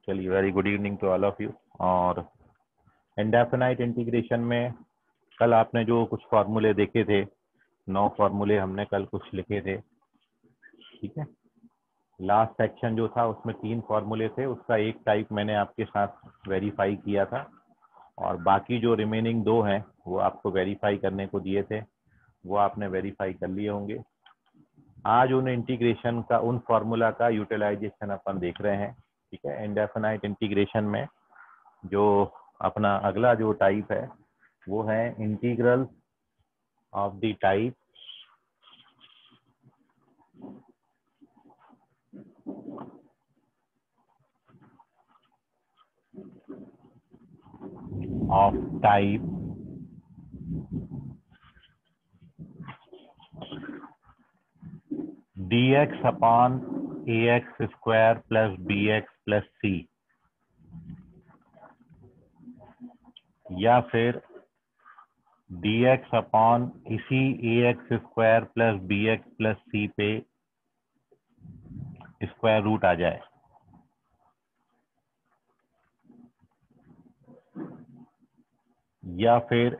चलिए, very good evening to all of you. और indefinite integration में कल आपने जो कुछ फार्मूले देखे थे, 9 फार्मूले हमने कल कुछ लिखे थे, ठीक है। लास्ट सेक्शन जो था उसमें 3 फार्मूले थे, उसका एक टाइप मैंने आपके साथ वेरीफाई किया था और बाकी जो रिमेनिंग 2 हैं वो आपको वेरीफाई करने को दिए थे, वो आपने वेरीफाई कर लिए होंगे। आज उन इंटीग्रेशन का, उन फार्मूला का यूटिलाइजेशन अपन देख रहे हैं, ठीक है। इंडेफिनाइट इंटीग्रेशन में जो अपना अगला जो टाइप है वो है integral of the type of type dx upon ax square plus bx plus c, या फिर dx अपॉन इसी ax square plus bx plus c पे स्क्वायर रूट आ जाए, या फिर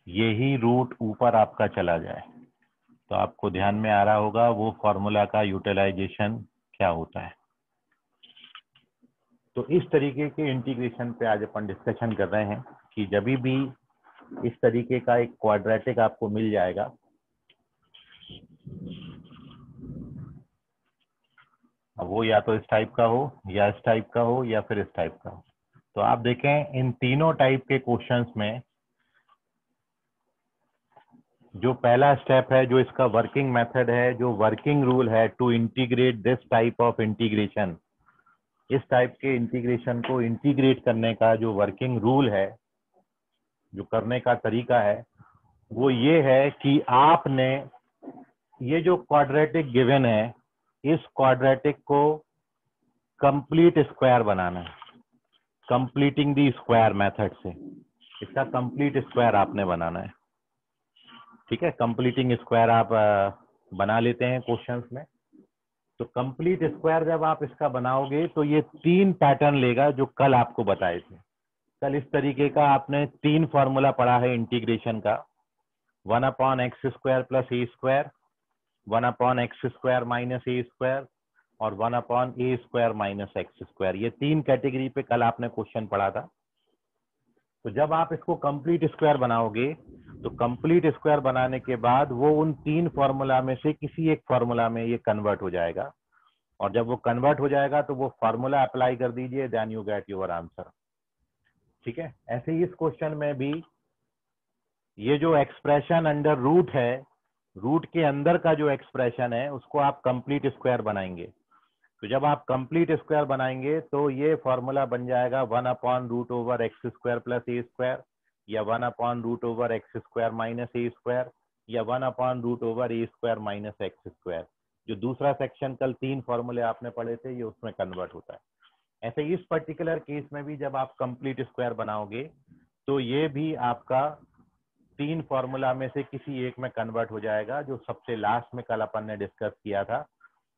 यही रूट ऊपर आपका चला जाए। तो आपको ध्यान में आ रहा होगा वो फॉर्मूला का यूटिलाइजेशन क्या होता है। तो इस तरीके के इंटीग्रेशन पे आज अपन डिस्कशन कर रहे हैं कि जब भी इस तरीके का एक क्वाड्रेटिक आपको मिल जाएगा, अब वो या तो इस टाइप का हो, या इस टाइप का हो, या फिर इस टाइप का हो। तो आप देखें इन तीनों टाइप के क्वेश्चंस में जो पहला स्टेप है, जो इसका वर्किंग मेथड है, जो वर्किंग रूल है to integrate this type of integration, इस टाइप के इंटीग्रेशन को इंटीग्रेट करने का जो वर्किंग रूल है, जो करने का तरीका है, वो ये है कि आपने ये जो क्वाड्रेटिक गिवन है, इस क्वाड्रेटिक को कंप्लीट स्क्वायर बनाना है, कंप्लीटिंग दी स्क्वायर मेथड से। इसका कंप्लीट स्क्वायर आपने बनाना है, ठीक है। कंप्लीटिंग स्क्वायर आप बना लेते हैं क्वेश्चंस में। तो कंप्लीट स्क्वायर जब आप इसका बनाओगे तो ये 3 पैटर्न लेगा जो कल आपको बताए थे। कल इस तरीके का आपने 3 फॉर्मूला पढ़ा है इंटीग्रेशन का, 1 upon x square plus a square, 1 upon x square minus a square, और 1 upon a square minus x square. ये 3 कैटेगरी पे कल आपने क्वेश्चन पढ़ा था। तो जब आप इसको कंप्लीट स्क्वायर बनाओगे तो कंप्लीट स्क्वायर बनाने के बाद वो उन 3 फॉर्मूला में से किसी एक फॉर्मूला में ये कन्वर्ट हो जाएगा, और जब वो कन्वर्ट हो जाएगा तो वो फॉर्मूला अप्लाई कर दीजिए, then you get your answer, ठीक है। ऐसे ही इस क्वेश्चन में भी ये जो एक्सप्रेशन अंडर रूट है, रूट के अंदर का जो एक्सप्रेशन है उसको आप कंप्लीट स्क्वायर बनाएंगे। तो जब आप कंप्लीट स्क्वायर बनाएंगे तो ये फॉर्मूला बन जाएगा 1 upon root over x square plus a square, या 1 upon root over x square minus a square, या 1 upon root over a square minus x square. जो दूसरा सेक्शन कल 3 फॉर्मूले आपने पढ़े थे, ये उसमें कन्वर्ट होता है। ऐसे इस पर्टिकुलर केस में भी जब आप कंप्लीट स्क्वायर बनाओगे तो ये भी आपका 3 फॉर्मूला में से किसी एक में कन्वर्ट हो जाएगा, जो सबसे लास्ट में कल अपन ने डिस्कस किया था।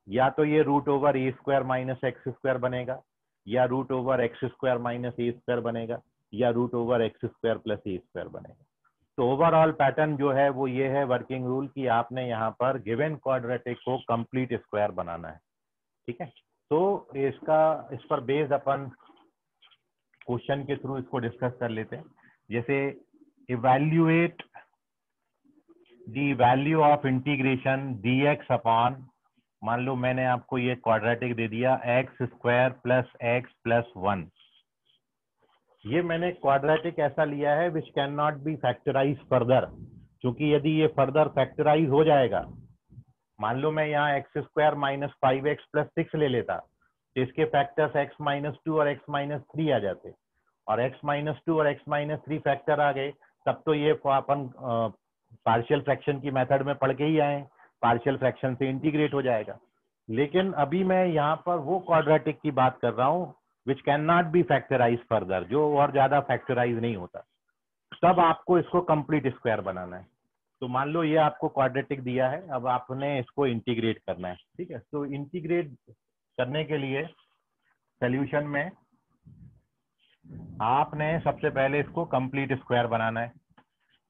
या तो ये root over a square minus x square बनेगा, या root over x square minus a square बनेगा, या root over x square plus a square बनेगा। तो ओवरऑल पैटर्न जो है वो ये है वर्किंग रूल कि आपने यहाँ पर गिवन क्वाड्रेटिक को कंप्लीट स्क्वायर बनाना है, ठीक है। तो इस पर बेस्ड अपन क्वेश्चन के थ्रू इसको डिस्कस कर लेते हैं। जैसे evaluate the value of integration dx upon, मान लो मैंने आपको ये क्वाड्रेटिक दे दिया x square plus x plus 1। ये मैंने क्वाड्रेटिक ऐसा लिया है which can not be factorise further, क्योंकि यदि ये फर्दर फैक्टराइज हो जाएगा, मान लो मैं यहाँ x square minus 5x plus 6 ले लेता, तो इसके फैक्टर्स x माइनस 2 और x माइनस 3 आ जाते, और x माइनस 2 और x माइनस 3 फैक्टर आ गए, तब तो ये अपन पार्शियल फ्रैक्शन की मेथड में पढ़ के ही आए, पार्शियल फ्रैक्शन से इंटीग्रेट हो जाएगा। लेकिन अभी मैं यहाँ पर वो क्वाड्रेटिक की बात कर रहा हूँ which can not be factorise further, जो और ज्यादा फैक्टराइज नहीं होता, तब आपको इसको कंप्लीट स्क्वायर बनाना है। तो मान लो ये आपको क्वाड्रेटिक दिया है, अब आपने इसको इंटीग्रेट करना है, ठीक है। तो इंटीग्रेट करने के लिए सोल्यूशन में आपने सबसे पहले इसको कंप्लीट स्क्वायर बनाना है,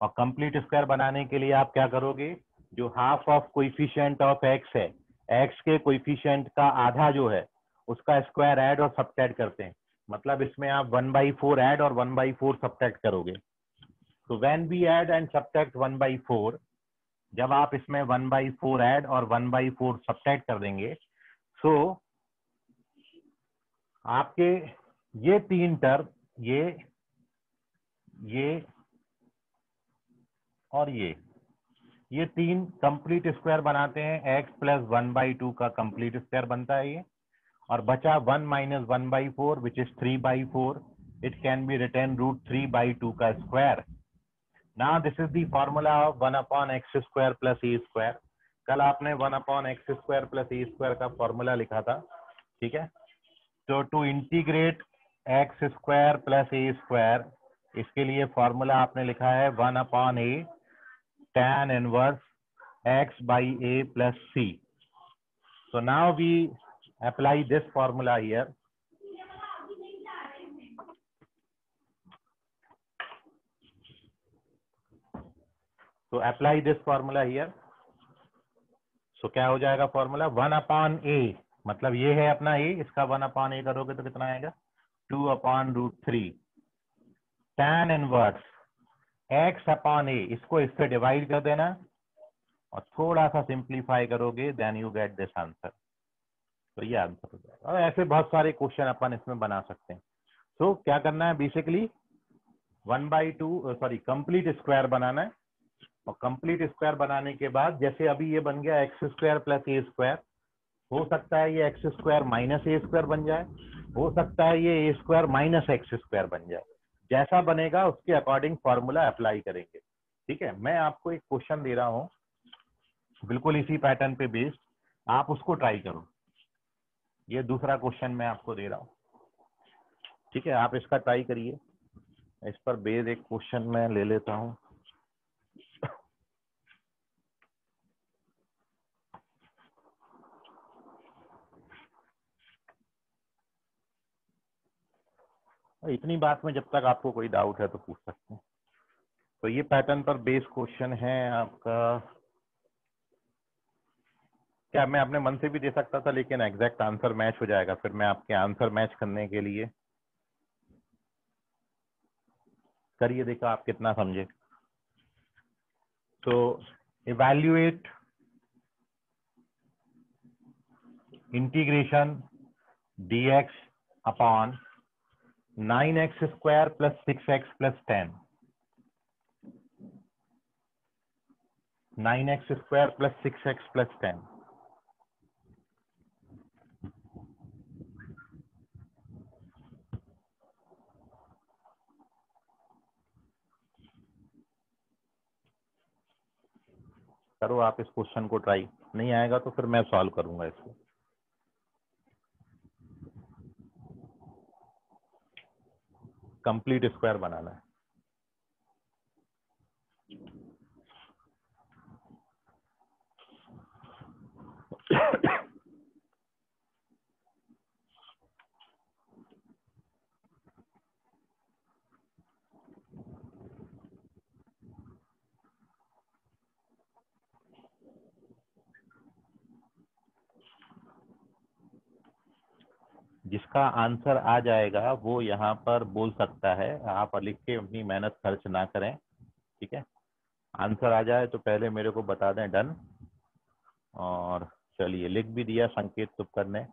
और कंप्लीट स्क्वायर बनाने के लिए आप क्या करोगे, जो half of coefficient of x है, एक्स के कोएफिशिएंट का आधा जो है उसका स्क्वायर ऐड और सब्ट्रैक्ट करते हैं। मतलब इसमें आप 1/4 ऐड और 1/4 सब्ट्रैक्ट करोगे। तो when we add and subtract 1/4, जब आप इसमें 1/4 ऐड और 1/4 सब्ट्रैक्ट कर देंगे, सो आपके ये तीन टर्म, ये और ये तीन कंप्लीट स्क्वायर बनाते हैं। x प्लस 1/2 का कंप्लीट स्क्वायर बनता है ये, और बचा 1 minus 1/4 which is 3/4। It can be written √3/2 का square. Now this is the formula of 1/x² plus a square. कल आपने 1/x² प्लस ए स्क्वायर का फॉर्मूला लिखा था, ठीक है। तो to integrate x² plus a square, इसके लिए फॉर्मूला आपने लिखा है 1/a tan inverse x by a plus c. So now we apply this formula here. So apply this formula here. So क्या हो जाएगा फॉर्मूला, 1/a, मतलब ये है अपना a, इसका 1/a करोगे तो कितना आएगा, 2/√3 tan इनवर्स x/a, इसको इससे डिवाइड कर देना और थोड़ा सा सिंप्लीफाई करोगे, then you get this answer. तो ये आंसर हो जाएगा। और ऐसे बहुत सारे क्वेश्चन अपन इसमें बना सकते हैं। तो क्या करना है, बेसिकली 1/2 सॉरी कंप्लीट स्क्वायर बनाना है, और कंप्लीट स्क्वायर बनाने के बाद जैसे अभी ये बन गया x² प्लस ए स्क्वायर, हो सकता है ये x² माइनस ए स्क्वायर बन जाए, हो सकता है ये a² माइनस x² बन जाए। जैसा बनेगा उसके अकॉर्डिंग फॉर्मूला अप्लाई करेंगे, ठीक है। मैं आपको एक क्वेश्चन दे रहा हूँ बिल्कुल इसी पैटर्न पे बेस्ड, आप उसको ट्राई करो। ये दूसरा क्वेश्चन मैं आपको दे रहा हूँ, ठीक है, आप इसका ट्राई करिए। इस पर बेस्ड एक क्वेश्चन मैं ले लेता हूँ। इतनी बात में जब तक आपको कोई डाउट है तो पूछ सकते हैं। तो ये पैटर्न पर बेस्ड क्वेश्चन है आपका। क्या मैं अपने मन से भी दे सकता था, लेकिन एग्जैक्ट आंसर मैच हो जाएगा, फिर मैं आपके आंसर मैच करने के लिए, करिए देखा आप कितना समझे। तो evaluate integration dx upon 9x² plus 6x plus 10, 9x² plus 6x plus 10। करो आप इस क्वेश्चन को ट्राई, नहीं आएगा तो फिर मैं सॉल्व करूंगा इसको। कंप्लीट स्क्वायर बनाना है। जिसका आंसर आ जाएगा वो यहाँ पर बोल सकता है, आप लिख के अपनी मेहनत खर्च ना करें, ठीक है। आंसर आ जाए तो पहले मेरे को बता दें, डन। और चलिए लिख भी दिया संकेत तुपकर ने।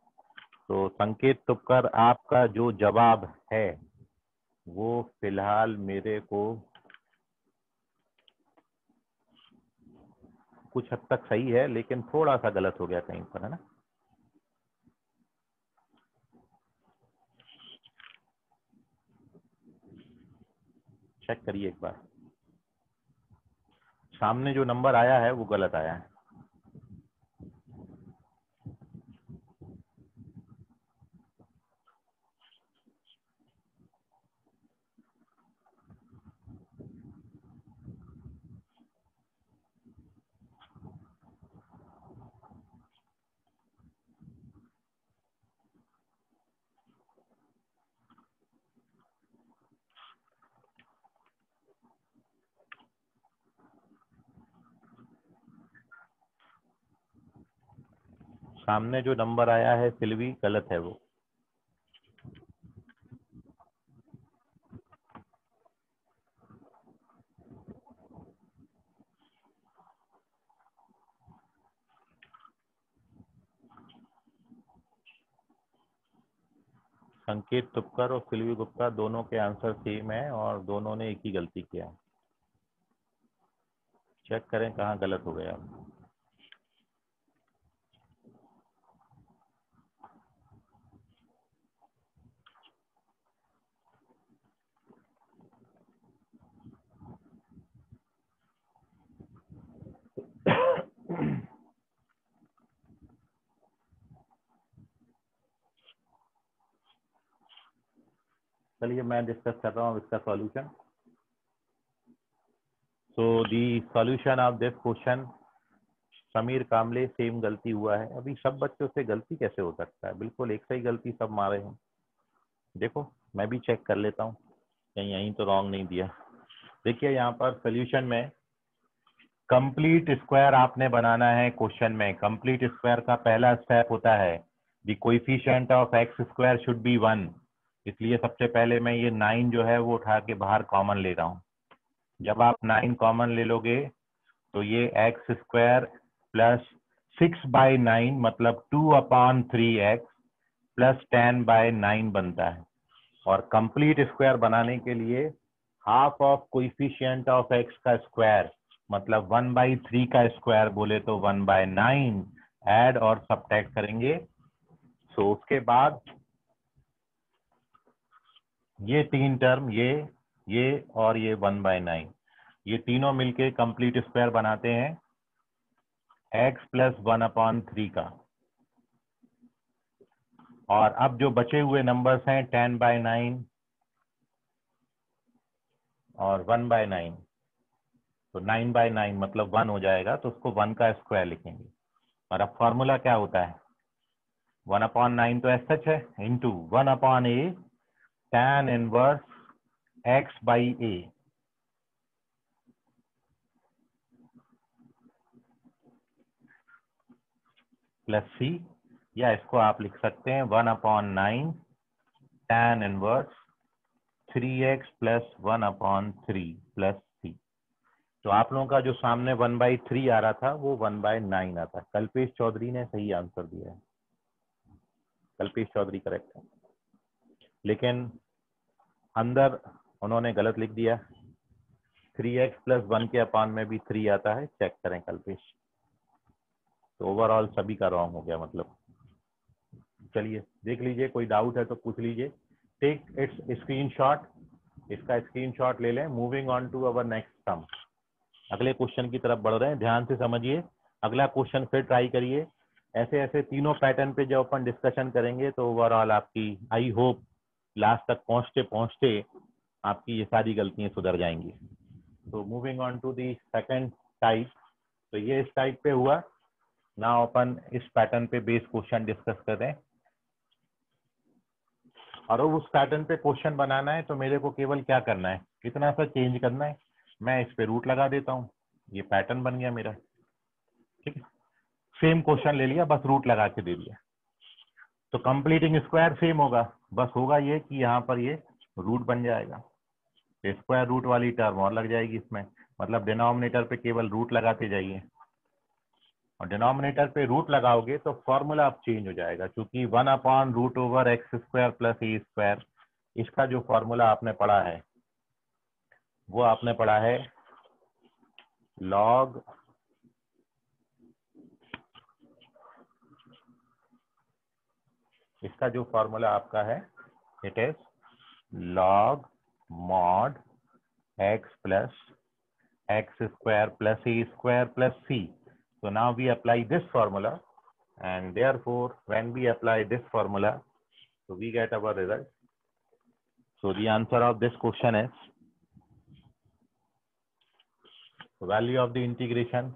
तो संकेत तुपकर आपका जो जवाब है वो फिलहाल मेरे को कुछ हद तक सही है, लेकिन थोड़ा सा गलत हो गया कहीं पर, है ना। चेक करिए एक बार, सामने जो नंबर आया है वो गलत आया है। सामने जो नंबर आया है सिल्वी गलत है वो। संकेत तुपकर और सिल्वी गुप्ता दोनों के आंसर सेम है और दोनों ने एक ही गलती किया। चेक करें कहाँ गलत हो गया। चलिए मैं डिस्कस कर रहा हूँ इसका solution. So the solution of this question, Sameer Kamle same गलती हुआ है। अभी सब बच्चों से गलती कैसे हो सकता है, बिल्कुल एक सही गलती सब मारे हैं। देखो मैं भी चेक कर लेता हूँ कहीं यहीं तो रॉन्ग नहीं दिया। देखिए यहाँ पर सोल्यूशन में कंप्लीट स्क्वायर आपने बनाना है। क्वेश्चन में कंप्लीट स्क्वायर का पहला स्टेप होता है the coefficient of x square should be 1। इसलिए सबसे पहले मैं ये 9 जो है वो उठा के बाहर कॉमन ले रहा हूँ। जब आप 9 कॉमन ले लोगे तो ये एक्स स्क्वायर प्लस 6/9 मतलब 2/3x प्लस 10/9 बनता है। और कंप्लीट स्क्वायर बनाने के लिए half of coefficient of x का स्क्वायर मतलब 1/3 का स्क्वायर बोले तो 1/9 ऐड और सब्ट्रैक्ट करेंगे। सो उसके बाद ये तीन टर्म ये और ये 1/9 ये तीनों मिलके कंप्लीट स्क्वायर बनाते हैं x प्लस 1/3 का। और अब जो बचे हुए नंबर्स हैं 10/9 और 1/9, तो 9/9 मतलब 1 हो जाएगा, तो उसको 1 का स्क्वायर लिखेंगे। और अब फॉर्मूला क्या होता है, 1/9 तो एस सच है into 1/a tan inverse x/a plus c, या इसको आप लिख सकते हैं 1/9 tan inverse 3x plus 1/3 plus c. तो आप लोगों का जो सामने 1/3 आ रहा था वो 1/9 आता। कल्पेश चौधरी ने सही आंसर दिया है, कल्पेश चौधरी करेक्ट है, लेकिन अंदर उन्होंने गलत लिख दिया। 3x प्लस 1 के अपान में भी 3 आता है, चेक करें कल्पेश। तो ओवरऑल सभी का रॉन्ग हो गया मतलब। चलिए देख लीजिए, कोई डाउट है तो पूछ लीजिए। टेक इट्स स्क्रीनशॉट, इसका स्क्रीनशॉट ले लें। Moving on to our next sum, अगले क्वेश्चन की तरफ बढ़ रहे हैं, ध्यान से समझिए। अगला क्वेश्चन फिर ट्राई करिए। ऐसे ऐसे तीनों पैटर्न पे जब अपन डिस्कशन करेंगे तो ओवरऑल आपकी आई होप लास्ट तक पहुंचते पहुंचते आपकी ये सारी गलतियां सुधर जाएंगी। तो moving on to the second type, तो ये इस टाइप पे हुआ। नाउ अपन इस पैटर्न पे बेस क्वेश्चन डिस्कस कर रहे हैं। और उस पैटर्न पे क्वेश्चन बनाना है तो मेरे को केवल क्या करना है, इतना सा चेंज करना है। मैं इस पे रूट लगा देता हूँ, ये पैटर्न बन गया मेरा। ठीक है, सेम क्वेश्चन ले लिया, बस रूट लगा के दे दिया। तो कंप्लीटिंग स्क्वायर सेम होगा, बस होगा ये कि यहाँ पर ये रूट बन जाएगा। स्क्वायर रूट वाली टर्म और लग जाएगी इसमें, मतलब डिनोमिनेटर पे केवल रूट लगाते जाइए। और डिनोमिनेटर पे रूट लगाओगे तो फॉर्मूला अब चेंज हो जाएगा, क्योंकि 1/√x² प्लस a², इसका जो फॉर्मूला आपने पढ़ा है वो आपने पढ़ा है लॉग इसका जो फॉर्मूला आपका है it is log mod x plus x² plus a² plus c। So now we apply this formula, and therefore when we apply this formula, so we get our result. So the answer of this question is, so value of the integration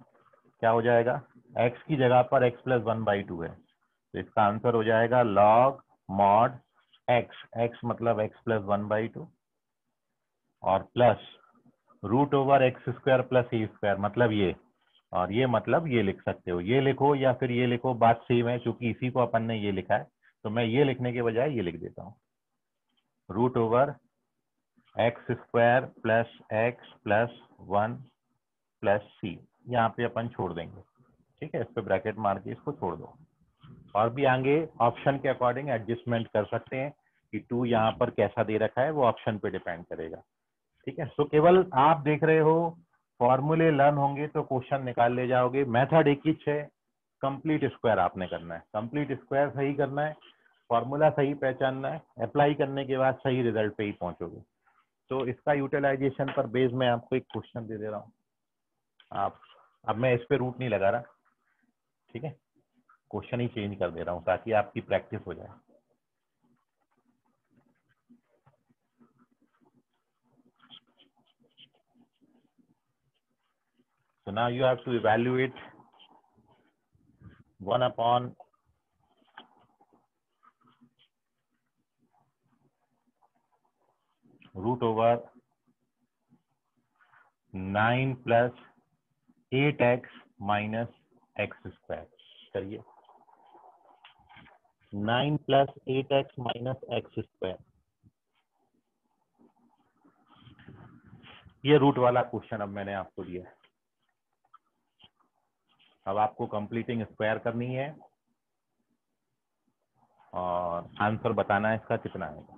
क्या हो जाएगा, x की जगह पर x plus 1/2 है, तो इसका answer हो जाएगा log mod x मतलब x प्लस 1/2 और plus root over x² plus a² मतलब ये, और ये मतलब ये लिख सकते हो, ये लिखो या फिर ये लिखो, बात सेम है, क्योंकि इसी को अपन ने ये लिखा है, तो मैं ये लिखने के बजाय ये लिख देता हूँ, root over x square plus x plus 1 plus c, यहाँ पे अपन छोड़ देंगे, ठीक है, इस पे ब्रैकेट मार के इसको छोड़ दो। और भी आगे ऑप्शन के अकॉर्डिंग एडजस्टमेंट कर सकते हैं कि 2 यहाँ पर कैसा दे रखा है, वो ऑप्शन पे डिपेंड करेगा, ठीक है। तो केवल आप देख रहे हो, फॉर्मूले लर्न होंगे तो क्वेश्चन निकाल ले जाओगे। मेथड एक ही है, कंप्लीट स्क्वायर आपने करना है, कंप्लीट स्क्वायर सही करना है, फॉर्मूला सही पहचानना है, अप्लाई करने के बाद सही रिजल्ट पे ही पहुंचोगे। तो इसका यूटिलाइजेशन पर बेस में आपको एक क्वेश्चन दे दे रहा हूँ आप, अब मैं इस पे रूट नहीं लगा रहा, ठीक है, क्वेश्चन ही चेंज कर दे रहा हूँ ताकि आपकी प्रैक्टिस हो जाए। So now you have to evaluate 1 upon root over 9 plus 8x minus x square, करिए 9 plus 8x minus x square, ये रूट वाला क्वेश्चन अब मैंने आपको दिया है। अब आपको कंप्लीटिंग स्क्वायर करनी है और आंसर बताना है इसका कितना आएगा।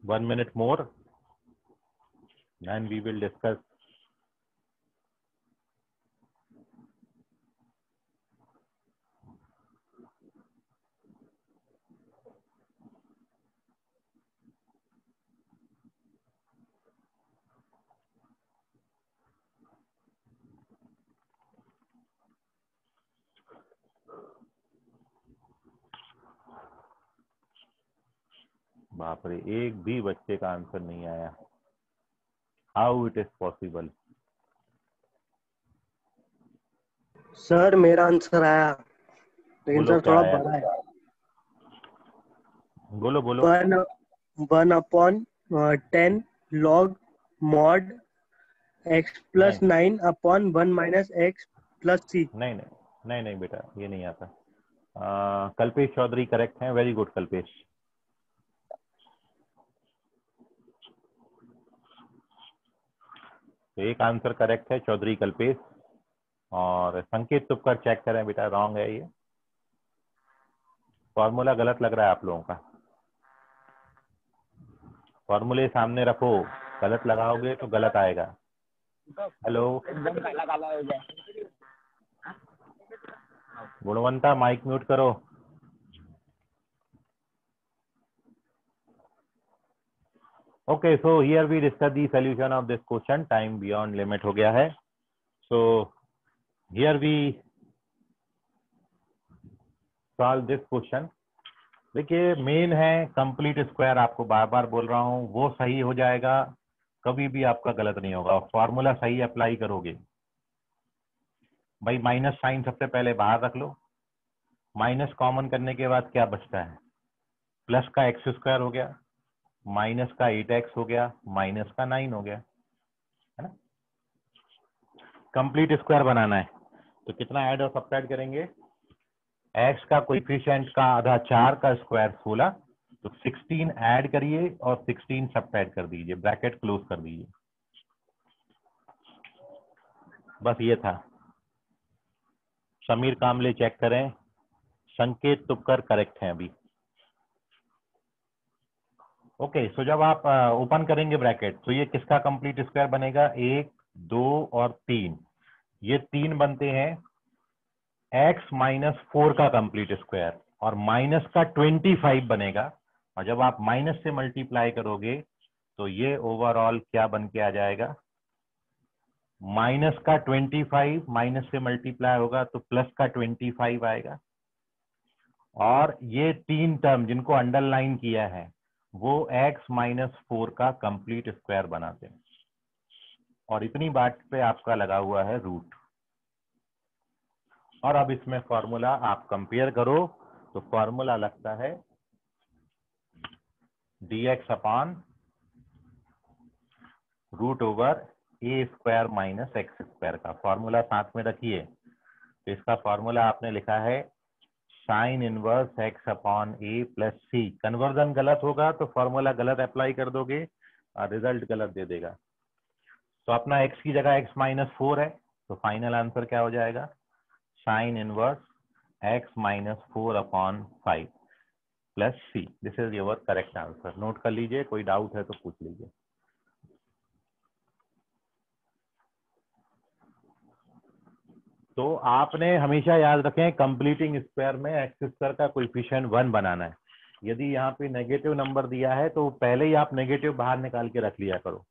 One minute more and we will discuss. बाप रे, एक भी बच्चे का आंसर नहीं आया, how it is possible? Sir मेरा आंसर आया, लेकिन बोलो सर क्या थोड़ा आया, बड़ा है। बोलो बोलो। 1 अपॉन 10 लॉग मॉड x नहीं plus 9 upon 1 minus x plus c। नहीं नहीं नहीं नहीं बेटा, ये नहीं आता। कल्पेश चौधरी करेक्ट है, वेरी गुड कल्पेश। तो एक आंसर करेक्ट है चौधरी कल्पेश, और संकेत तुपकर चेक करें बेटा, रॉन्ग है ये, फॉर्मूला गलत लग रहा है आप लोगों का, फॉर्मूले सामने रखो, गलत लगाओगे तो गलत आएगा। हेलो एकदम काला काला हो जाए। गुणवंता, माइक म्यूट करो। Okay, so here we discuss the solution of this question. Time beyond limit हो गया है, so here we solve this question. देखिए मेन है कंप्लीट स्क्वायर, आपको बार बार बोल रहा हूँ, वो सही हो जाएगा, कभी भी आपका गलत नहीं होगा, फॉर्मूला सही अप्लाई करोगे। भाई माइनस साइन सबसे पहले बाहर रख लो, माइनस कॉमन करने के बाद क्या बचता है, प्लस का एक्स स्क्वायर हो गया, माइनस का 8x हो गया, माइनस का 9 हो गया, है ना। कंप्लीट स्क्वायर बनाना है तो कितना ऐड और सब्ट्रैक्ट करेंगे, x का कोएफिशिएंट का आधा 4 का स्क्वायर 16, तो 16 ऐड करिए और 16 सब्ट्रैक्ट कर दीजिए, ब्रैकेट क्लोज कर दीजिए। बस ये था। समीर कामले चेक करें, संकेत तुपकर करेक्ट है अभी। ओके, सो जब आप ओपन करेंगे ब्रैकेट तो ये किसका कंप्लीट स्क्वायर बनेगा, 1 2 और 3, ये 3 बनते हैं x माइनस 4 का कंप्लीट स्क्वायर, और माइनस का 25 बनेगा, और जब आप माइनस से मल्टीप्लाई करोगे तो ये ओवरऑल क्या बन के आ जाएगा, माइनस का 25 माइनस से मल्टीप्लाई होगा तो प्लस का 25 आएगा, और ये 3 टर्म जिनको अंडरलाइन किया है वो x माइनस 4 का कंप्लीट स्क्वायर बनाते हैं, और इतनी बात पे आपका लगा हुआ है रूट। और अब इसमें फॉर्मूला आप कंपेयर करो तो फॉर्मूला लगता है dx upon root over a square minus x square का फॉर्मूला साथ में रखिए। तो इसका फॉर्मूला आपने लिखा है साइन इनवर्स एक्स अपॉन ए प्लस सी। कन्वर्जन गलत होगा तो फॉर्मूला गलत अप्लाई कर दोगे और रिजल्ट गलत दे देगा। तो अपना एक्स की जगह एक्स माइनस 4 है, तो फाइनल आंसर क्या हो जाएगा, sine inverse x minus 4 upon 5 plus C. This is your correct answer. Note कर लीजिए, कोई डाउट है तो पूछ लीजिए। तो आपने हमेशा याद रखें कंप्लीटिंग स्क्वायर में एक्स स्क्वायर का कोएफिशिएंट 1 बनाना है। यदि यहाँ पे नेगेटिव नंबर दिया है तो पहले ही आप नेगेटिव बाहर निकाल के रख लिया करो।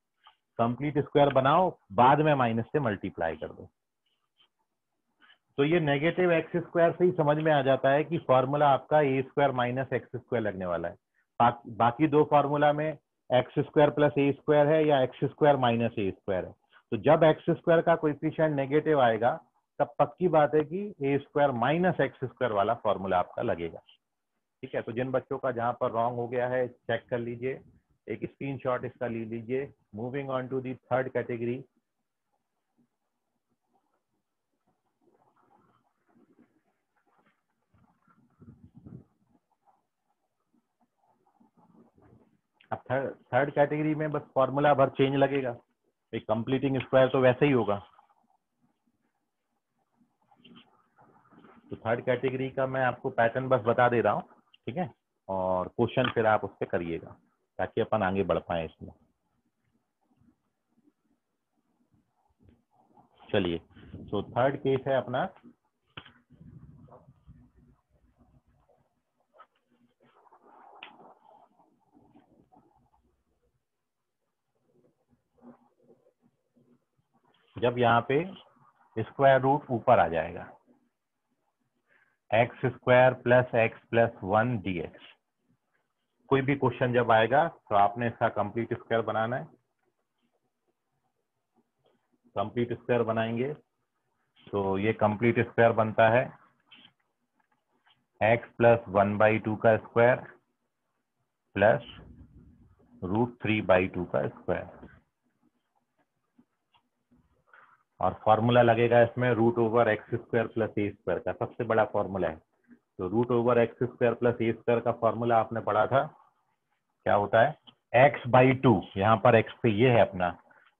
कंप्लीट स्क्वायर बनाओ, बाद में माइनस से मल्टीप्लाई कर दो। तो ये नेगेटिव एक्स स्क्वायर से ही समझ में आ जाता है कि फॉर्मूला आपका ए स्क्वायर माइनस एक्स स्क्वायर लगने वाला है। बाकी दो फॉर्मूला में x square plus a square है या x square minus a square है। तो जब एक्स स्क्वायर का कोएफिशिएंट नेगेटिव आएगा तब पक्की बात है कि ए स्क्वायर माइनस एक्स स्क्वायर वाला फॉर्मूला आपका लगेगा। ठीक है, तो जिन बच्चों का जहां पर रॉन्ग हो गया है चेक कर लीजिए, एक स्क्रीनशॉट इसका ले लीजिए। Moving on to the third category. अब थर्ड कैटेगरी में बस फॉर्मूला भर चेंज लगेगा, एक कंप्लीटिंग स्क्वायर तो वैसे ही होगा। तो थर्ड कैटेगरी का मैं आपको पैटर्न बस बता दे रहा हूँ, ठीक है, और क्वेश्चन फिर आप उस पर करिएगा ताकि अपन आगे बढ़ पाए इसमें। चलिए, तो थर्ड केस है अपना जब यहाँ पे स्क्वायर रूट ऊपर आ जाएगा, x square plus x plus 1 dx। कोई भी क्वेश्चन जब आएगा तो आपने इसका कंप्लीट स्क्वायर बनाना है। कंप्लीट स्क्वायर बनाएंगे तो ये कंप्लीट स्क्वायर बनता है x प्लस 1/2 का स्क्वायर प्लस रूट 3/2 का स्क्वायर, और फॉर्मूला लगेगा इसमें root over x square plus a square का, सबसे बड़ा फॉर्मूला है। तो root over x square plus a square का फॉर्मूला आपने पढ़ा था, क्या होता है, x/2। यहाँ पर x पे ये है अपना,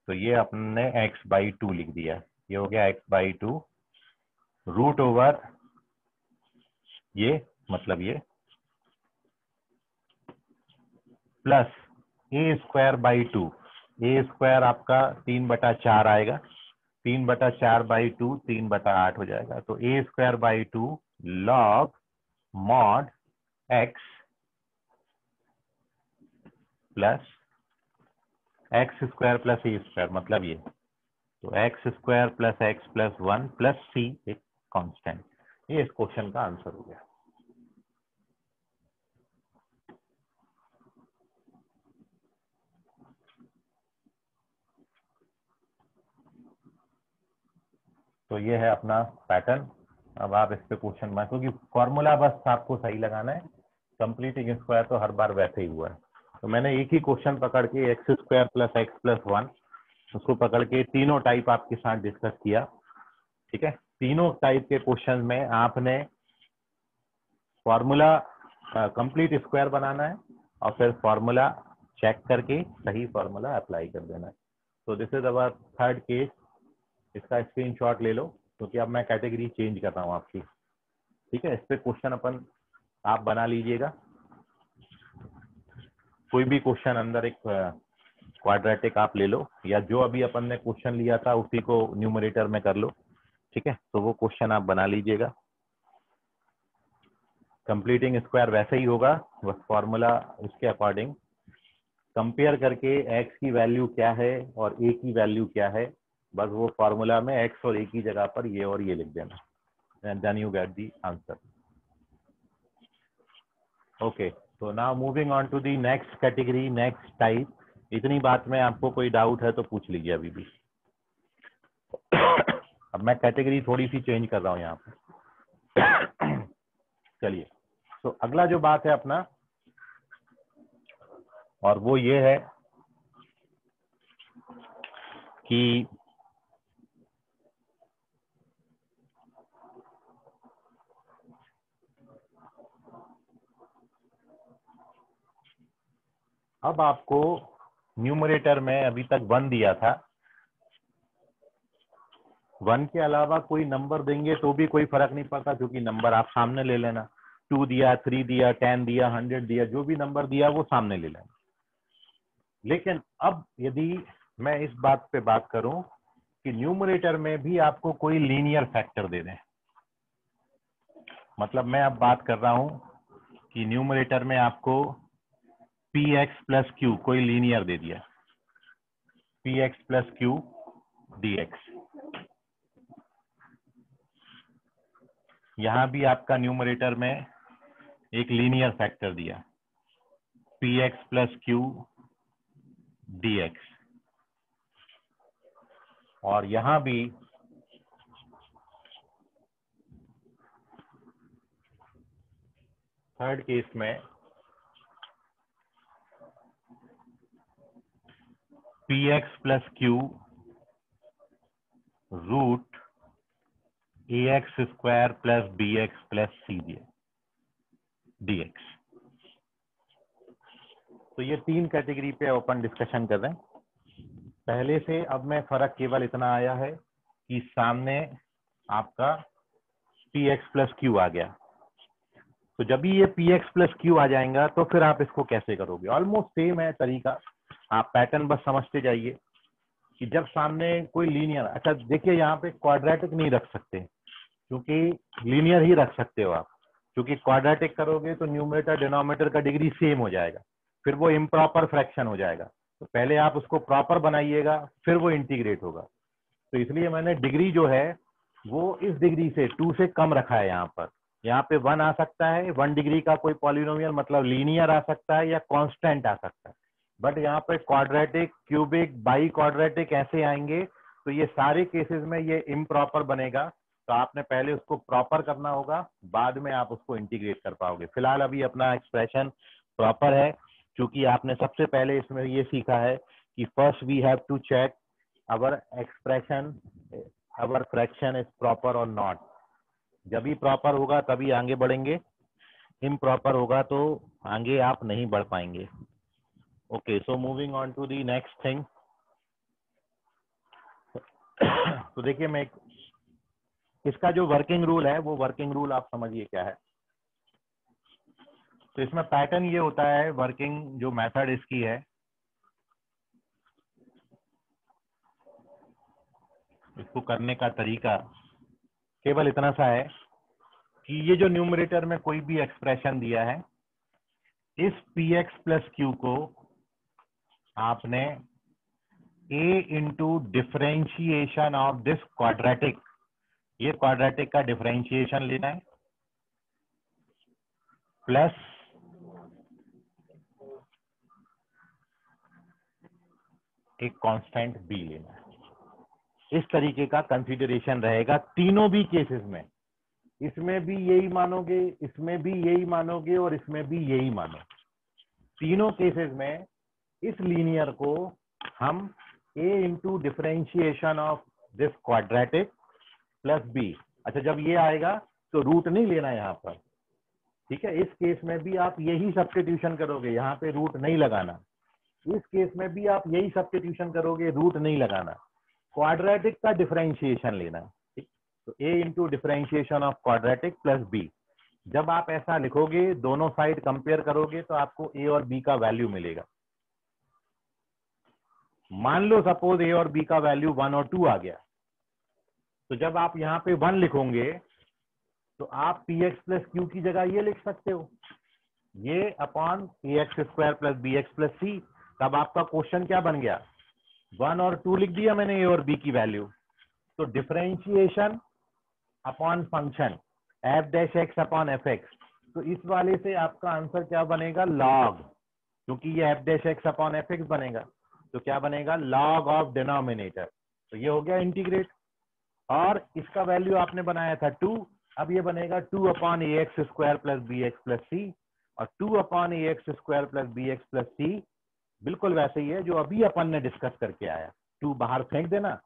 तो ये अपने x/2 लिख दिया, ये हो गया x/2 रूट ओवर ये, मतलब ये plus a square by 2। A square आपका 3/4 आएगा, 3/4/2 3/8 हो जाएगा। तो a square by 2 log mod x plus x square plus a square, मतलब ये, तो x square plus x plus 1 plus c एक कांस्टेंट। ये इस क्वेश्चन का आंसर हो गया। तो ये है अपना पैटर्न। अब आप इस पे क्वेश्चन मार्क, क्योंकि फॉर्मूला बस आपको सही लगाना है, कंप्लीटिंग स्क्वायर तो हर बार वैसे ही हुआ है। तो मैंने एक ही क्वेश्चन पकड़ के x square plus x plus 1 उसको पकड़ के तीनों टाइप आपके साथ डिस्कस किया। ठीक है, तीनों टाइप के क्वेश्चन में आपने फॉर्मूला कंप्लीट स्क्वायर बनाना है और फिर फॉर्मूला चेक करके सही फॉर्मूला अप्लाई कर देना है। तो this is our third case. इसका स्क्रीनशॉट ले लो क्योंकि अब मैं कैटेगरी चेंज कर रहा हूँ आपकी। ठीक है, इस पे क्वेश्चन अपन आप बना लीजिएगा। कोई भी क्वेश्चन अंदर एक क्वाड्रेटिक आप ले लो या जो अभी अपन ने क्वेश्चन लिया था उसी को न्यूमरेटर में कर लो। ठीक है, तो वो क्वेश्चन आप बना लीजिएगा। कंप्लीटिंग स्क्वायर वैसे ही होगा, बस फॉर्मूला उसके अकॉर्डिंग कंपेयर करके x की वैल्यू क्या है और a की वैल्यू क्या है, बस वो फॉर्मूला में x और a की जगह पर ये और ये लिख देना, and then you get the answer. Okay, so now moving on to the next category, next type. इतनी बात में आपको कोई डाउट है तो पूछ लीजिए अभी भी। अब मैं कैटेगरी थोड़ी सी चेंज कर रहा हूँ यहाँ पे। चलिए, तो अगला जो बात है अपना, और वो ये है कि अब आपको न्यूमरेटर में अभी तक 1 दिया था, 1 के अलावा कोई नंबर देंगे तो भी कोई फर्क नहीं पड़ता क्योंकि नंबर आप सामने ले लेना। 2 दिया, 3 दिया, 10 दिया, 100 दिया, जो भी नंबर दिया वो सामने ले लेना। लेकिन अब यदि मैं इस बात पे बात करूं कि न्यूमरेटर में भी आपको कोई लीनियर फैक्टर दे दें, मतलब मैं अब बात कर रहा हूं कि न्यूमरेटर में आपको px प्लस क्यू कोई लीनियर दे दिया, px प्लस क्यू dx। यहां भी आपका न्यूमरेटर में एक लीनियर फैक्टर दिया, px प्लस क्यू dx, और यहां भी थर्ड केस में px plus q root ax square plus bx plus c dx। तो ये 3 कैटेगरी पे ओपन डिस्कशन कर रहे हैं। पहले से अब में फर्क केवल इतना आया है कि सामने आपका px प्लस क्यू आ गया। तो जब भी ये px प्लस क्यू आ जाएगा तो फिर आप इसको कैसे करोगे? ऑलमोस्ट सेम है तरीका, आप पैटर्न बस समझते जाइए कि जब सामने कोई लीनियर, अच्छा देखिए यहाँ पे क्वाड्रेटिक नहीं रख सकते क्योंकि लीनियर ही रख सकते हो आप, क्योंकि क्वाड्रेटिक करोगे तो न्यूमरेटर डिनोमिनेटर का डिग्री सेम हो जाएगा, फिर वो इम्प्रॉपर फ्रैक्शन हो जाएगा। तो पहले आप उसको प्रॉपर बनाइएगा फिर वो इंटीग्रेट होगा। तो इसलिए मैंने डिग्री जो है वो इस डिग्री से 2 से कम रखा है। यहाँ पे 1 आ सकता है, 1 डिग्री का कोई पॉलिनोमियल मतलब लीनियर आ सकता है या कांस्टेंट आ सकता है, बट यहाँ पे क्वाड्रेटिक, क्यूबिक, बाई क्वाड्रेटिक ऐसे आएंगे तो ये सारे केसेस में ये इम्प्रॉपर बनेगा। तो आपने पहले उसको प्रॉपर करना होगा, बाद में आप उसको इंटीग्रेट कर पाओगे। फिलहाल अभी अपना एक्सप्रेशन प्रॉपर है क्योंकि आपने सबसे पहले इसमें ये सीखा है कि first we have to check our expression, our fraction is proper और नॉट। जब भी प्रॉपर होगा तभी आगे बढ़ेंगे, इम्प्रॉपर होगा तो आगे आप नहीं बढ़ पाएंगे। Okay, so moving on to the next thing. तो देखिए मैं इसका जो वर्किंग रूल है वो वर्किंग रूल आप समझिए क्या है। तो इसमें पैटर्न ये होता है, वर्किंग जो मेथड इसकी है, इसको करने का तरीका केवल इतना सा है कि ये जो न्यूमरेटर में कोई भी एक्सप्रेशन दिया है, इस px प्लस क्यू को आपने a into differentiation of this quadratic, ये क्वाड्रेटिक का डिफरेंशिएशन लेना है, प्लस एक कांस्टेंट b लेना है। इस तरीके का कंसीडरेशन रहेगा तीनों भी केसेस में। इसमें भी यही मानोगे, इसमें भी यही मानोगे और इसमें भी यही मानोगे। तीनों केसेस में इस लीनियर को हम a into differentiation of this quadratic plus b, अच्छा जब ये आएगा तो रूट नहीं लेना यहाँ पर, ठीक है। इस केस में भी आप यही सब्स्टिट्यूशन करोगे, यहाँ पे रूट नहीं लगाना। इस केस में भी आप यही सब्स्टिट्यूशन करोगे, रूट नहीं लगाना। क्वाड्रेटिक का डिफरेंशिएशन लेना, ठीक। तो a into differentiation of quadratic plus b, जब आप ऐसा लिखोगे दोनों साइड कंपेयर करोगे तो आपको a और b का वैल्यू मिलेगा। मान लो सपोज a और b का वैल्यू 1 और 2 आ गया, तो जब आप यहाँ पे 1 लिखोगे तो आप px प्लस क्यू की जगह ये लिख सकते हो, ये upon ax square plus bx plus c। तब आपका क्वेश्चन क्या बन गया, 1 और 2 लिख दिया मैंने a और b की वैल्यू, तो differentiation upon function F dash x upon F x, तो इस वाले से आपका आंसर क्या बनेगा, लॉग, क्योंकि ये F dash x upon F x बनेगा, तो क्या बनेगा, लॉग ऑफ डिनोमिनेटर। तो ये हो गया इंटीग्रेट, और इसका वैल्यू आपने बनाया था 2, अब ये बनेगा 2 upon a x square plus b x plus c, और 2 upon a x square plus b x plus c बिल्कुल वैसे ही है जो अभी अपन ने डिस्कस करके आया। 2 बाहर फेंक देना,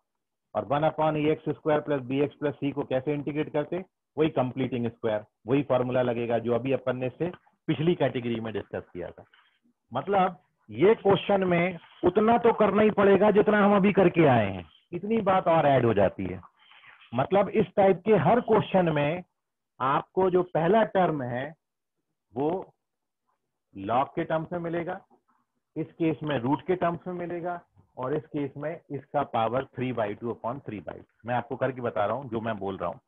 और 1 upon a x square plus b x plus c को कैसे इंटीग्रेट करते, वही कंप्लीटिंग स्क्वायर, वही फॉर्मूला लगेगा जो अभी अपन ने से पिछली कैटेगरी में डिस्कस किया था। मतलब ये क्वेश्चन में उतना तो करना ही पड़ेगा जितना हम अभी करके आए हैं, इतनी बात और ऐड हो जाती है। मतलब इस टाइप के हर क्वेश्चन में आपको जो पहला टर्म है वो लॉग के टर्म्स में मिलेगा, इस केस में रूट के टर्म्स में मिलेगा, और इस केस में इसका पावर 3/2 अपॉन 3/2। मैं आपको करके बता रहा हूं जो मैं बोल रहा हूं।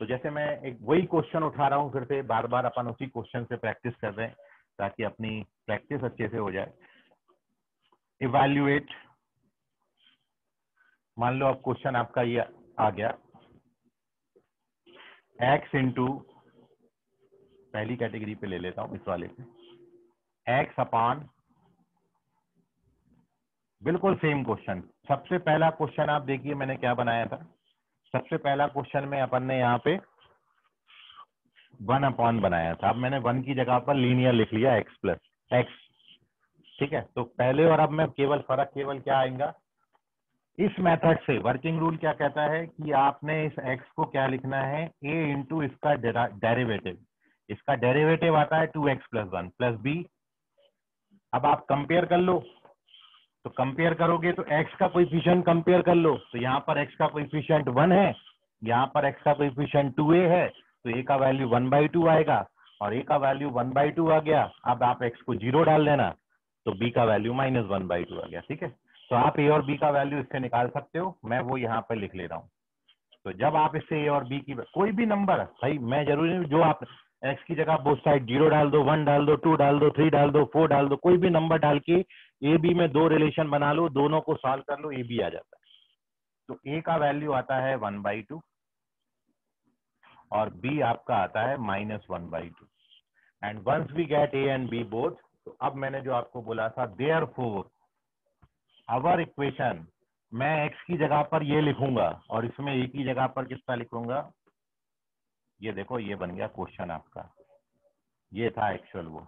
तो जैसे मैं एक वही क्वेश्चन उठा रहा हूं, फिर से बार बार अपन उसी क्वेश्चन से प्रैक्टिस कर रहे हैं ताकि अपनी प्रैक्टिस अच्छे से हो जाए। इवैल्यूएट, मान लो अब क्वेश्चन आपका ये आ गया, x इंटू, पहली कैटेगरी पे ले लेता हूं इस वाले पे, x अपॉन, बिल्कुल सेम क्वेश्चन। सबसे पहला क्वेश्चन आप देखिए मैंने क्या बनाया था, सबसे पहला क्वेश्चन में अपन ने यहाँ पे 1 अपॉन बनाया था, अब मैंने 1 की जगह पर लीनियर लिख लिया x प्लस एक्स, ठीक है। तो पहले और अब में केवल फर्क केवल क्या आएगा, इस मेथड से वर्किंग रूल क्या कहता है कि आपने इस x को क्या लिखना है, a इंटू इसका डेरिवेटिव, इसका डेरिवेटिव आता है 2x प्लस 1 प्लस b। अब आप कंपेयर कर लो, तो कंपेयर करोगे तो x का कोएफिशिएंट कंपेयर कर लो, तो यहाँ पर x का कोएफिशिएंट 1 है, यहाँ पर x का कोएफिशिएंट 2a है, तो a का वैल्यू 1/2 आएगा, और a का वैल्यू 1/2 आ गया। अब आप x को 0 डाल देना, तो b का वैल्यू -1/2 आ गया, ठीक है। तो आप a और b का वैल्यू इससे निकाल सकते हो, मैं वो यहाँ पर लिख ले रहा हूँ। तो जब आप इससे a और b की कोई भी नंबर, भाई मैं जरूरी नहीं जो आप x की जगह बोथ साइड 0 डाल दो, 1 डाल दो, 2 डाल दो, 3 डाल दो, 4 डाल दो, कोई भी नंबर डाल के ए बी में 2 रिलेशन बना लो, दोनों को सॉल्व कर लो, ए बी आ जाता है। तो a का वैल्यू आता है 1/2 और b आपका आता है -1/2, and once we get a and b both, तो अब मैंने जो आपको बोला था, देयरफॉर आवर इक्वेशन, मैं x की जगह पर ये लिखूंगा और इसमें a की जगह पर कितना लिखूंगा, ये देखो ये बन गया क्वेश्चन आपका, ये था एक्चुअल वो।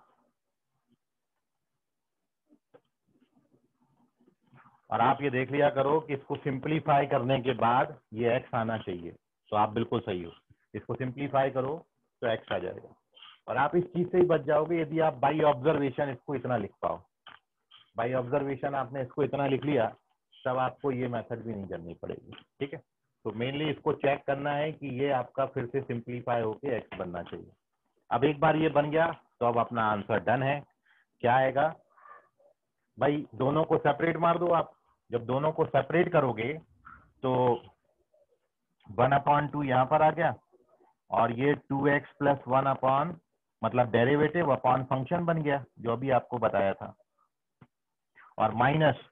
और आप ये देख लिया करो कि इसको सिंपलीफाई करने के बाद ये x आना चाहिए, तो आप बिल्कुल सही हो, इसको सिंपलीफाई करो तो x आ जाएगा, और आप इस चीज से ही बच जाओगे यदि आप बाई ऑब्जर्वेशन इसको इतना लिख पाओ। बाई ऑब्जर्वेशन आपने इसको इतना लिख लिया, तब आपको ये मेथड भी नहीं करनी पड़ेगी, ठीक है। तो मेनली इसको चेक करना है कि ये आपका फिर से सिंपलीफाई होके x बनना चाहिए। अब एक बार ये बन गया तो अब अपना आंसर डन है। क्या आएगा भाई, दोनों को सेपरेट मार दो आप, जब दोनों को सेपरेट करोगे तो 1/2 यहाँ पर आ गया, और ये 2x प्लस 1 अपॉन, मतलब डेरिवेटिव अपॉन फंक्शन बन गया जो अभी आपको बताया था, और minus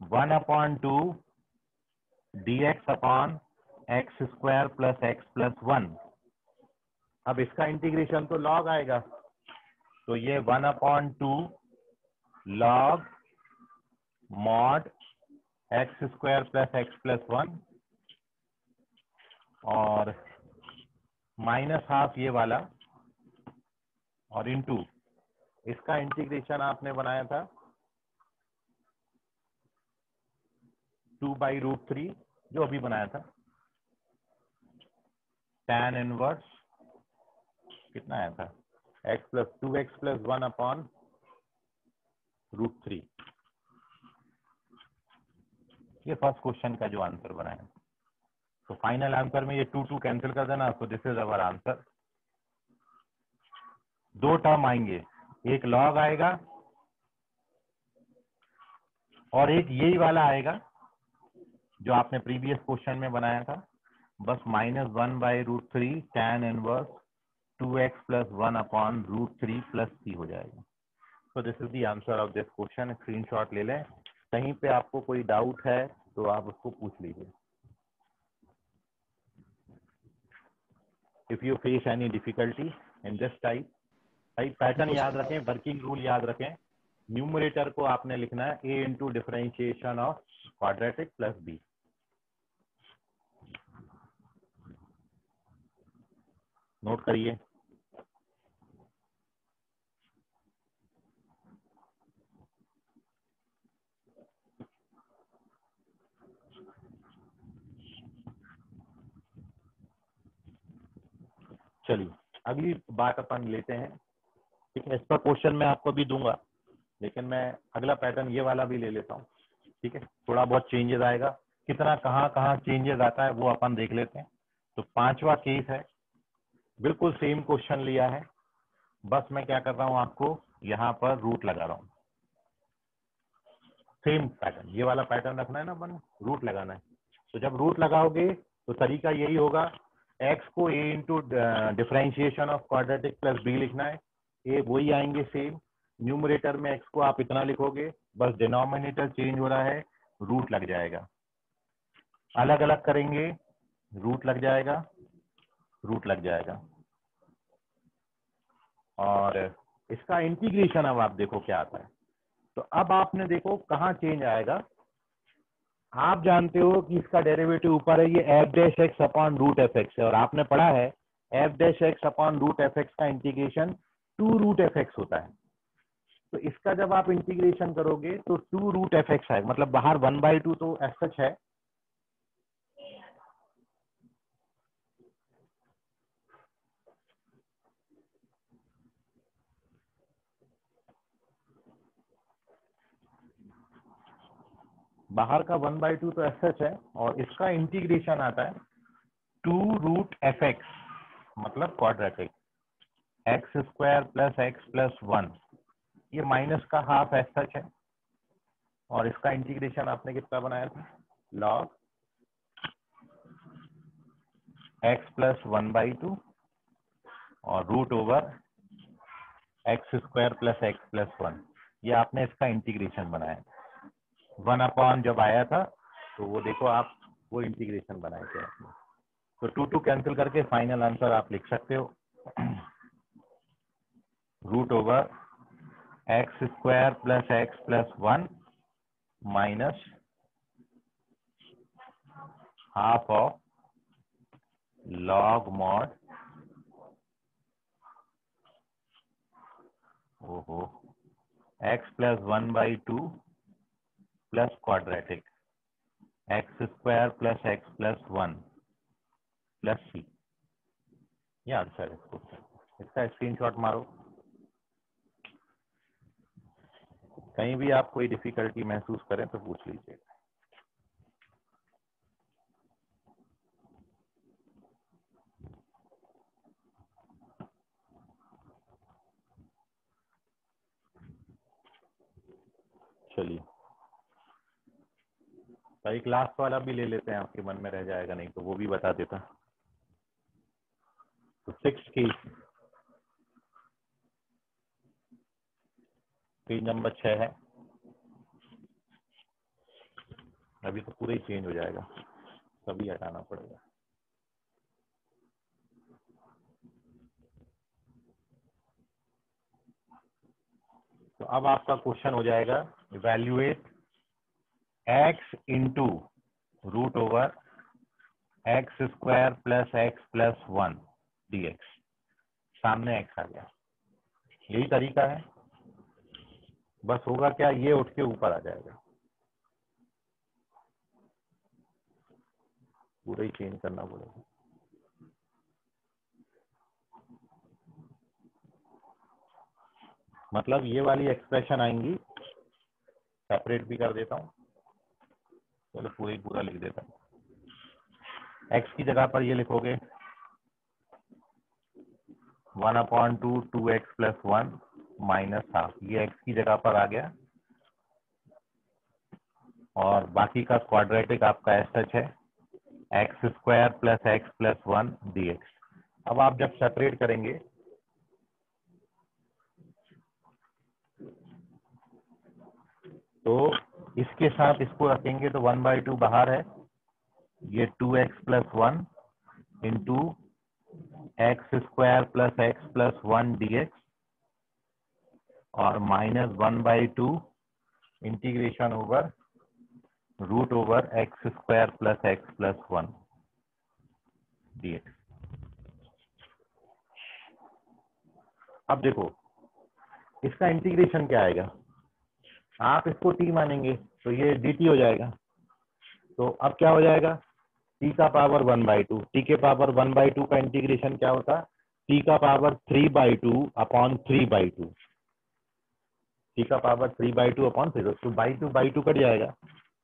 1/2 dx upon x square plus x plus 1। अब इसका इंटीग्रेशन तो लॉग आएगा, तो ये 1/2 log mod x square plus x plus 1, और -12 ये वाला, और इनटू इसका इंटीग्रेशन आपने बनाया था 2/√3 जो अभी बनाया था, tan इनवर्स कितना आया था x प्लस 2x प्लस 1/√3। ये फर्स्ट क्वेश्चन का जो आंसर बनाया। तो फाइनल आंसर में ये 2 कैंसिल कर देना, तो दिस इज अवर आंसर। दो टर्म आएंगे, एक लॉग आएगा और एक यही वाला आएगा जो आपने प्रीवियस क्वेश्चन में बनाया था, बस -1/√3 tan inverse 2x plus 1/√3 plus c हो जाएगा। तो this is the answer of this question. Screenshot ले लें। कहीं पे आपको कोई डाउट है तो आप उसको पूछ लीजिए। If you face any difficulty in this type, भाई पैटर्न याद रखें, वर्किंग रूल याद रखें। न्यूमरेटर को आपने लिखना है a into differentiation of quadratic plus b। Note करिए। चलिए अगली बात अपन लेते हैं। ठीक है, इसका क्वेश्चन मैं आपको भी दूंगा, लेकिन मैं अगला पैटर्न ये वाला भी ले लेता हूँ। ठीक है, थोड़ा बहुत चेंजेस आएगा, कितना कहाँ कहाँ चेंजेस आता है वो अपन देख लेते हैं। तो पांचवा केस है, बिल्कुल सेम क्वेश्चन लिया है, बस मैं क्या कर रहा हूँ आपको यहाँ पर रूट लगा रहा हूँ। सेम पैटर्न, ये वाला पैटर्न रखना है ना अपन, रूट लगाना है। तो जब रूट लगाओगे तो तरीका यही होगा, x को a into differentiation of quadratic plus b लिखना है, ये वही आएंगे सेम। न्यूमरेटर में x को आप इतना लिखोगे, बस डिनोमिनेटर चेंज हो रहा है, रूट लग जाएगा। अलग अलग करेंगे, रूट लग जाएगा, रूट लग जाएगा। और इसका इंटीग्रेशन अब आप देखो क्या आता है। तो अब आपने देखो कहाँ चेंज आएगा। आप जानते हो कि इसका डेरिवेटिव ऊपर है, ये f'(x अपॉन √f(x) है, और आपने पढ़ा है f'(x अपॉन √f(x) का इंटीग्रेशन 2√f(x) होता है। तो इसका जब आप इंटीग्रेशन करोगे तो 2√f(x) है, मतलब बाहर 1/2 तो f(h) है, बाहर का 1/2 तो f(h) है, और इसका इंटीग्रेशन आता है 2√f(x) मतलब quadratic x² plus x plus 1, ये माइनस का हाफ f(h) है, और इसका इंटीग्रेशन आपने कितना बनाया था, लॉग x प्लस 1/2 और root over x² plus x plus 1, ये आपने इसका इंटीग्रेशन बनाया। 1 जब आया था तो वो देखो आप वो इंटीग्रेशन बनाए थे आपने। तो 2 कैंसिल करके फाइनल आंसर आप लिख सकते हो, root over x² plus x plus 1 minus half of log mod x plus 1/2 plus quadratic x² plus x plus 1 plus c। ये आंसर है। इसका स्क्रीनशॉट मारो। कहीं भी आप कोई डिफिकल्टी महसूस करें तो पूछ लीजिए। चलिए एक लास्ट वाला भी ले लेते हैं, आपके मन में रह जाएगा नहीं तो वो भी बता देता। तो 6 केस, पेज नंबर 6 है। अभी तो पूरा ही चेंज हो जाएगा, सभी हटाना पड़ेगा। तो अब आपका क्वेश्चन हो जाएगा, evaluate x into root over x² plus x plus 1 dx। सामने x आ गया, यही तरीका है। बस होगा क्या, ये उठ के ऊपर आ जाएगा, पूरा ही चेंज करना पड़ेगा। मतलब ये वाली एक्सप्रेशन आएंगी, सेपरेट भी कर देता हूँ, चलो पूरा लिख देता हूँ। एक्स की जगह पर ये लिखोगे 1/2 2x + 1 -½ ये एक्स की जगह पर आ गया, और बाकी का क्वाड्रेटिक आपका एस सच है x² + x + 1 dx। अब आप जब सेपरेट करेंगे तो इसके साथ इसको रखेंगे तो 1/2 बाहर है, ये 2x + 1 into x² + x + 1 dx और -1/2 integration over √x² + x + 1 dx। अब देखो इसका इंटीग्रेशन क्या आएगा, आप इसको t मानेंगे तो ये dt हो जाएगा, तो अब क्या हो जाएगा t का पावर 1/2, t के पावर 1/2 का इंटीग्रेशन क्या होता, t का पावर 3/2 अपॉन 3/2, t का पावर 3/2 अपॉन 3, तो 2/2 कट जाएगा,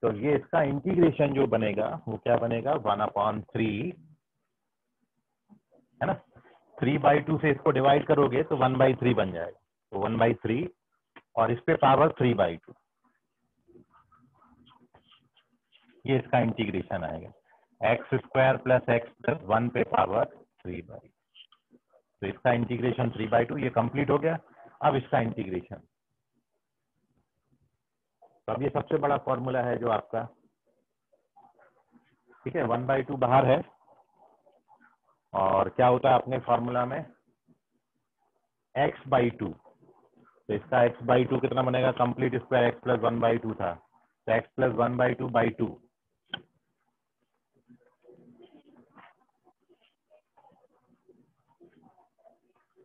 तो ये इसका इंटीग्रेशन जो बनेगा वो क्या बनेगा 1/3, है ना। 3/2 से इसको डिवाइड करोगे तो 1/3 बन जाएगा, तो 1/3 और इस पे पावर 3/2, ये इसका इंटीग्रेशन आएगा x² + x + 1 पे पावर 3/2, तो इसका इंटीग्रेशन 3/2 ये कंप्लीट हो गया। अब इसका इंटीग्रेशन, तो अब ये सबसे बड़ा फॉर्मूला है जो आपका, ठीक है, 1/2 बाहर है, और क्या होता है अपने फॉर्मूला में x/2, तो इसका x/2 कितना बनेगा, कंप्लीट स्क्वायर x + 1/2 था, तो x + 1/2/2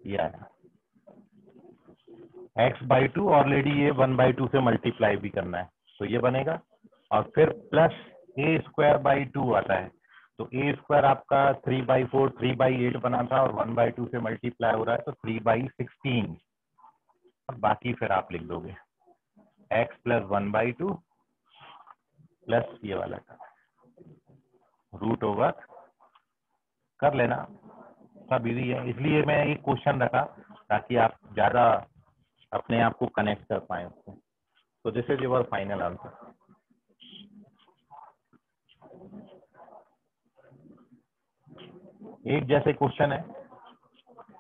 ये आया x/2, ऑलरेडी ये 1/2 से मल्टीप्लाई भी करना है, तो ये बनेगा, और फिर प्लस a²/2 आता है, तो a² आपका 3/4 3/8 बना था, और 1/2 से मल्टीप्लाई हो रहा है तो 3/16, बाकी फिर आप लिख दोगे x + 1/2 प्लस ये वाला √ कर लेना, सब इजी है, इसलिए मैं एक क्वेश्चन रखा ताकि आप ज्यादा अपने आप को कनेक्ट कर पाए उससे। तो this is your final answer. एक जैसे क्वेश्चन है,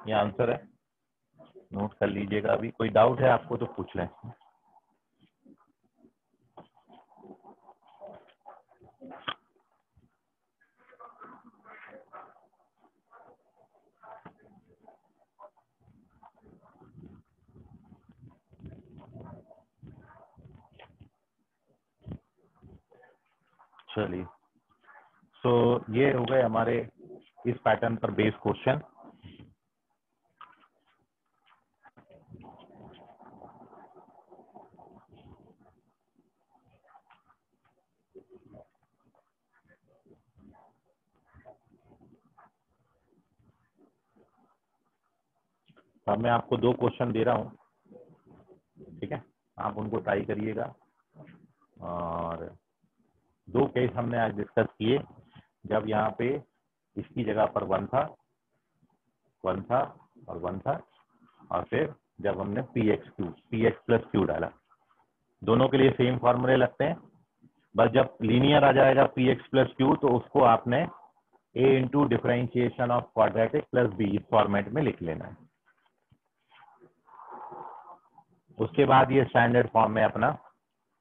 ये आंसर है, नोट कर लीजिएगा। अभी कोई डाउट है आपको तो पूछ लें। चलिए, सो ये हो गए हमारे इस पैटर्न पर बेस क्वेश्चन। अब मैं आपको 2 क्वेश्चन दे रहा हूँ, ठीक है, आप उनको ट्राई करिएगा। और 2 केस हमने आज डिस्कस किए, जब यहाँ पे इसकी जगह पर 1 था और 1 था, और फिर जब हमने px + q डाला, दोनों के लिए सेम फॉर्मूले लगते हैं, बस जब लीनियर आ जाएगा px + q तो उसको आपने a into differentiation of quadratic plus b इस फॉर्मेट में लिख लेना है। उसके बाद ये स्टैंडर्ड फॉर्म में अपना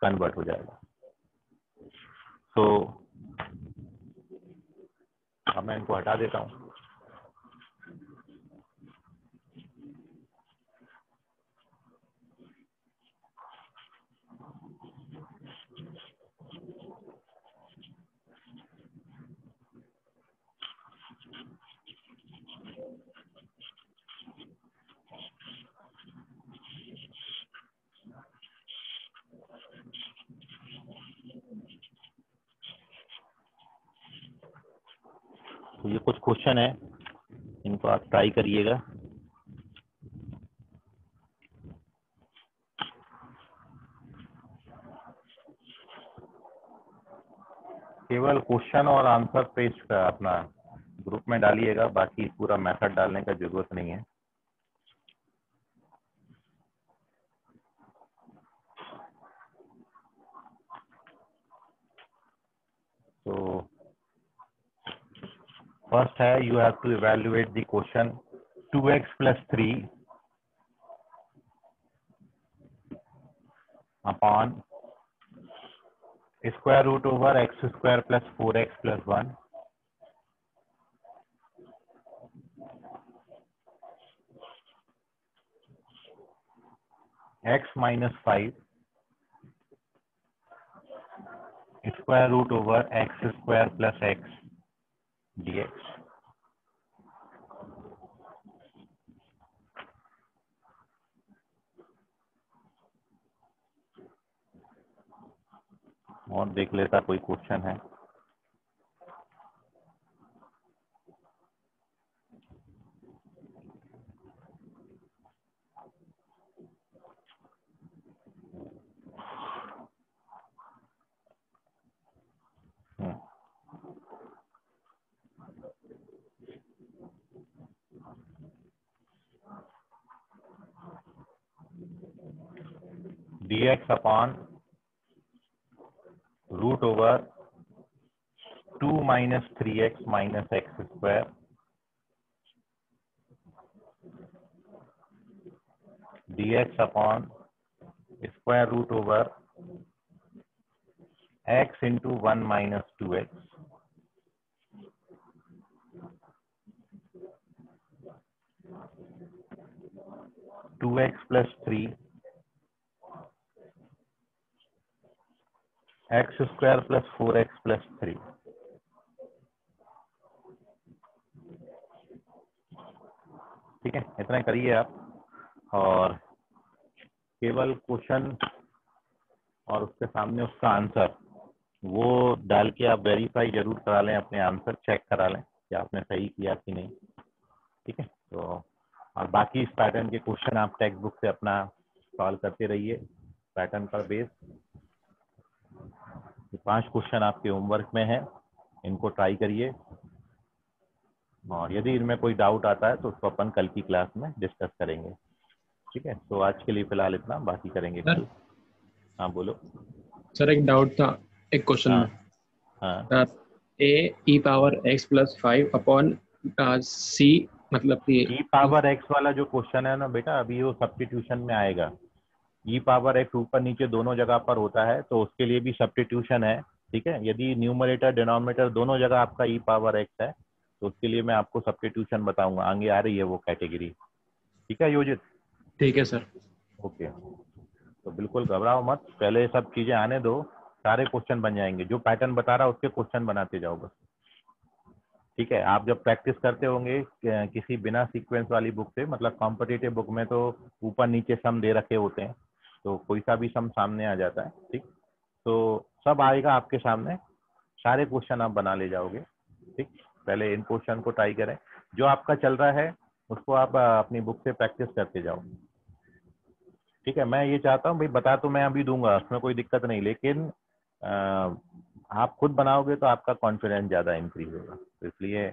कन्वर्ट हो जाएगा। तो अब मैं इनको हटा देता हूँ। तो ये कुछ क्वेश्चन है, इनको आप ट्राई करिएगा। केवल क्वेश्चन और आंसर पेस्ट का अपना ग्रुप में डालिएगा, बाकी पूरा मेथड डालने का जरूरत नहीं है। तो फर्स्ट है, you have to evaluate the question 2x + 3 upon square root over x² + 4x + 1 x - 5 square root over x² + x dx। और देख लेता कोई क्वेश्चन है। dx upon root over 2 - 3x - x² dx upon square root over x × 1 - 2x 2x + 3 x² + 4x + 3। ठीक है, इतना करिए आप, और केवल क्वेश्चन और उसके सामने उसका आंसर वो डाल के आप वेरीफाई जरूर करा लें, अपने आंसर चेक करा लें कि आपने सही किया कि नहीं। ठीक है, तो और बाकी इस पैटर्न के क्वेश्चन आप टेक्स्ट बुक से अपना सॉल्व करते रहिए पैटर्न पर बेस। 5 क्वेश्चन आपके होमवर्क में है, इनको ट्राई करिए, और यदि इनमें कोई डाउट आता है तो उसको अपन कल की क्लास में डिस्कस करेंगे। ठीक है, तो आज के लिए फिलहाल इतना, बाकी करेंगे कल। हाँ बोलो सर, एक डाउट था एक क्वेश्चन में। हाँ a e⁻x + 5 अपॉन c, मतलब कि e⁻x वाला जो क्वेश्चन है ना बेटा, अभी वो सब्स्टिट्यूशन में आएगा। e⁻x ऊपर नीचे दोनों जगह पर होता है, तो उसके लिए भी सब्स्टिट्यूशन है। ठीक है, यदि न्यूमरेटर डिनोमिनेटर दोनों जगह आपका e⁻x है तो उसके लिए मैं आपको सब्स्टिट्यूशन बताऊंगा, आगे आ रही है वो कैटेगरी। ठीक है योजित? ठीक है सर। ओके, तो बिल्कुल घबराओ मत, पहले सब चीजें आने दो, सारे क्वेश्चन बन जाएंगे। जो पैटर्न बता रहा उसके क्वेश्चन बनाते जाओ बस। ठीक है, आप जब प्रैक्टिस करते होंगे किसी बिना सीक्वेंस वाली बुक से, मतलब कॉम्पिटिटिव बुक में तो ऊपर नीचे सम दे रखे होते हैं, तो कोई सा भी सम सामने आ जाता है। ठीक, तो सब आएगा आपके सामने, सारे क्वेश्चन आप बना ले जाओगे। ठीक, पहले इन क्वेश्चन को ट्राई करें, जो आपका चल रहा है उसको आप अपनी बुक से प्रैक्टिस करते जाओ। ठीक है, मैं ये चाहता हूँ भाई, बता तो मैं अभी दूंगा, उसमें कोई दिक्कत नहीं, लेकिन आप खुद बनाओगे तो आपका कॉन्फिडेंस ज़्यादा इंक्रीज होगा। तो इसलिए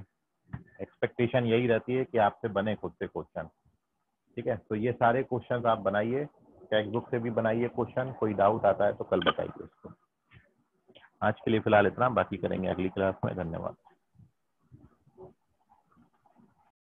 एक्सपेक्टेशन यही रहती है कि आपसे बने खुद से क्वेश्चन। ठीक है, तो ये सारे क्वेश्चन आप बनाइए, टेक्स्ट बुक से भी बनाइए क्वेश्चन, कोई डाउट आता है तो कल बताइए उसको। आज के लिए फिलहाल इतना, बाकी करेंगे अगली क्लास में। धन्यवाद।